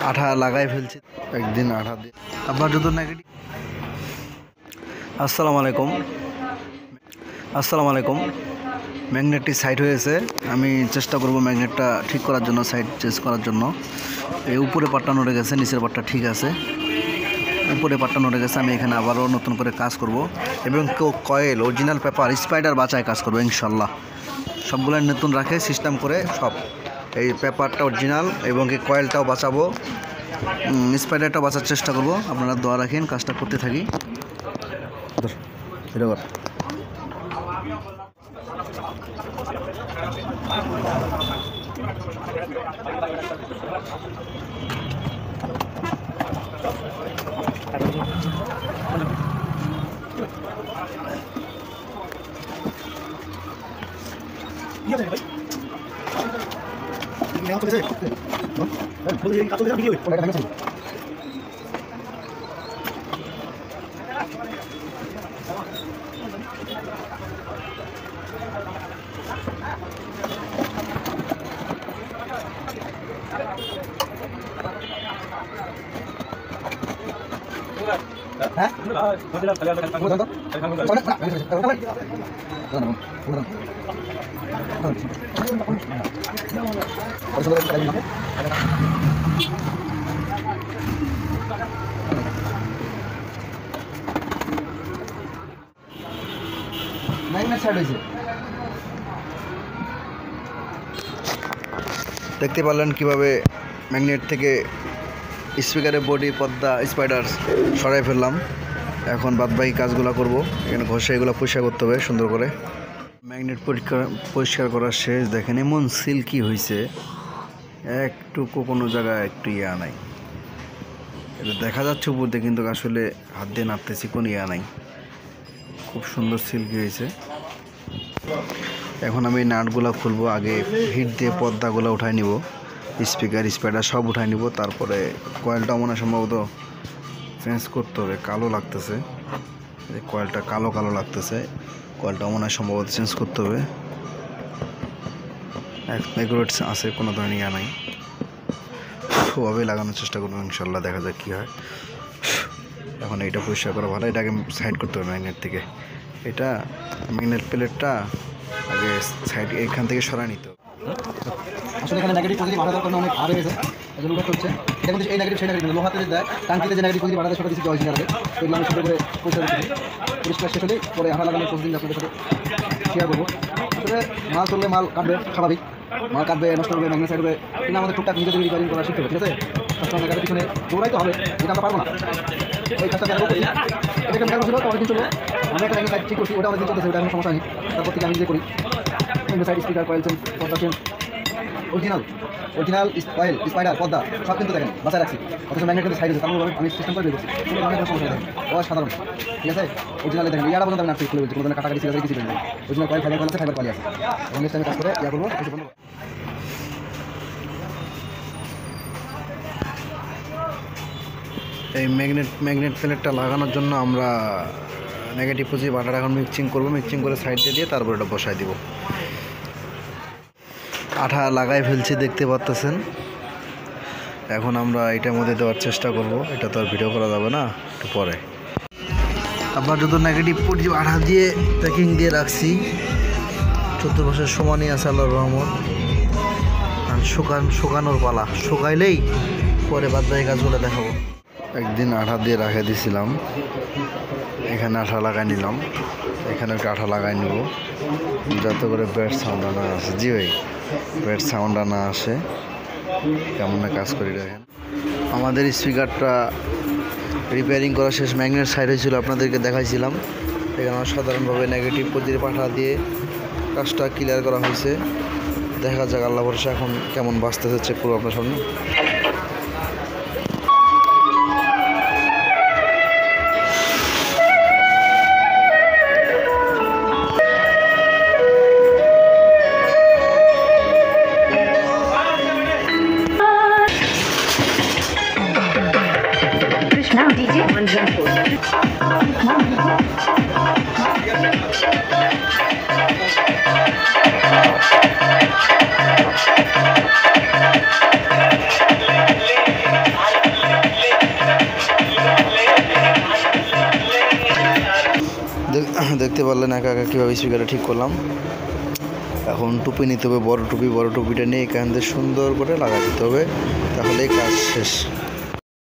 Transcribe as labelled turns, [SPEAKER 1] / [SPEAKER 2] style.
[SPEAKER 1] আঠা লাগাই ফেলছি একদিন আঠা দিয়ে আপনার যদি নেগেটিভ। আসসালামু আলাইকুম। ম্যাগনেটটি সাইড হয়েছে, আমি চেষ্টা করব ম্যাগনেটটা ঠিক করার জন্য, সাইড চেঞ্জ করার জন্য। এই উপরে পাটটা নড়ে গেছে, নিচের পাটটা ঠিক আছে, উপরে পাটটা নড়ে গেছে। আমি এখানে আবারও নতুন করে কাজ করব এবং কয়েল অরিজিনাল পেপার স্পাইডার বাঁচায় কাজ করবো ইনশাল্লাহ। সবগুলো নতুন রাখে সিস্টেম করে, সব এই পেপারটা অরিজিনাল এবং এই কয়েলটাও বাঁচাবো, স্পাইডারটাও বাঁচার চেষ্টা করব। আপনারা দোয়া রাখেন, কাজটা করতে থাকি। দেখতে পারলেন কিভাবে ম্যাগনেট থেকে স্পিকারের বডি পর্দা স্পাইডার সরাই ফেললাম। এখন বাদবাকি কাজগুলো করব। এখানে ঘষে এগুলো পরিষ্কার করতে হবে সুন্দর করে। ম্যাগনেট পরিষ্কার করা শেষ। দেখেন এমন সিল্কি হয়েছে, একটুকু কোনো জায়গায় একটু ইয়া নাই। এটা দেখা যাচ্ছে উপর দিয়ে, কিন্তু আসলে হাত দিয়ে নাড়তেছি কোনো ইয়া নাই। খুব সুন্দর সিল্কি হয়েছে। এখন আমি নাটগুলো খুলবো। আগে হিট দিয়ে পর্দাগুলো উঠাই নিব, স্পিকার স্পাইডার সব উঠাই নিব। তারপরে কয়েলটা মনে সম্ভবত চেঞ্জ করতে হবে, কালো লাগতেছে, কয়েলটা কালো কালো লাগতেছে। কয়েলটা মনে সম্ভবত চেঞ্জ করতে হবে। ম্যাগনেট আছে, কোনো ধরনের ইয়া নাই। ওভাবে লাগানোর চেষ্টা করবো ইনশাল্লাহ, দেখা যাক কী হয়। এখন এইটা পরিষ্কার করা ভালো, এটাকে সাইড করতে হবে ম্যাগনেট থেকে। এটা ম্যাগনেট প্লেটটা আগে সাইড এইখান থেকে সরাই নিতে হবে।
[SPEAKER 2] আসলে এখানে নেগেটিভ পজিটিভ আলাদা কারণে অনেক ভার হয়েছে, এজন্য ওটা চলছে। এটা কিন্তু এই নেগেটিভ সেই নেগেটিভ লোহাতে দেয়, টাঙ্কিতে যে নেগেটিভ পজিটিভ আলাদা সেটা দিচ্ছি অরিজিনাল আগে। এগুলো আমি সুন্দর করে পরিষ্কার শেষ হলেই পরে আঠা লাগানোর প্রতিদিন আপনাদের সাথে শেয়ার করবো। আসলে মাল চললে মাল কাটবে, স্বাভাবিক। মাল কাটবে, নষ্ট হবে, ম্যাগনেট সাইড হবে, কিন্তু আমাদের টুকটাক নিজেদের রিপেয়ারিং করা শিখতে হবে, ঠিক আছে? সবসময় ম্যাগনেটের পিছনে দৌড়াইতে হবে, যেটা আমরা পারবো না। এই কাজটা কেন করি, এটা কেন ছিল অনেকদিন চলবো। আমি একটা ম্যাগনেট সাইড ঠিক করছি, ওটা অনেকদিন চলতেছে, ওটা কোনো সমস্যা নেই। তারপর থেকে আমি নিজে করি সাইড স্পিকার কয়েল চেঞ্জ, পর্দা চেঞ্জ, অরিজিনাল কয়েল স্পাইডার পর্দা সব কিন্তু দেখেন বাঁচায় রাখছি। অথচ ম্যাগনেট সাইড আছে, তারপর আমি সিস্টেম করে বেরোচ্ছি, কোনো ধরনের কোনো সমস্যা নেই, অসাধারণ। ঠিক আছে, অরিজিনালে দেখেন ইয়ারা পর্যন্ত আমি নাটক খুলে বলছি, কোনো ধরনের কাটাকাটি সিরিয়াস কিছু নেই। অরিজিনাল কয়েল ফাইবার আছে, ফাইবার পালি আছে। এবং নেক্সট টাইমে কাজ করে ইয়া করবো।
[SPEAKER 1] এই ম্যাগনেট প্লেটটা লাগানোর জন্য আমরা নেগেটিভ পজিটিভ আঠাটা এখন মিক্সিং করবো। মিক্সিং করে সাইডে দিয়ে তারপর এটা বসাই দিব। আঠা লাগাই ফেলছি, দেখতে পাচ্ছেন। এখন আমরা এটার মধ্যে দেওয়ার চেষ্টা করব। এটা তো আর ভিডিও করা যাবে না, একটু পরে। আপনার যদি নেগেটিভ পজিটিভ আঠা দিয়ে প্যাকিং দিয়ে রাখছি, 14 বছর সমানই আছে আল্লাহর রহমত। আর শুকানোর পালা, শুকাইলেই পরে বাদবাকি কাজগুলো দেখাবো। একদিন আঠা দিয়ে রাখে দিয়েছিলাম, এখানে আঠা লাগাই নিলাম, এখানে একটা আঠা লাগাই নিব, যাতে করে ব্যাড সাউন্ডটা না আসে। জি ভাই, ব্যাড সাউন্ডটা না আসে। কেমন কাজ করি দেখেন। আমাদের স্পিকারটা রিপেয়ারিং করা শেষ। ম্যাগনেট সাইড হয়েছিল, আপনাদেরকে দেখাইছিলাম। এখানে সাধারণভাবে নেগেটিভ পজিটিভ আঠা দিয়ে কাজটা ক্লিয়ার করা হয়েছে। দেখা যাক আল্লাহ ভরসা এখন কেমন বাঁচতেছে, চেক করবো আপনার সামনে।
[SPEAKER 3] Now DJ 104.
[SPEAKER 1] দেখতে পারলেন একা একা কীভাবে স্পিকারটা ঠিক করলাম। এখন টুপি নিতে হবে, বড় টুপিটা নিয়ে এখান থেকে সুন্দর করে লাগা দিতে হবে, তাহলেই কাজ শেষ।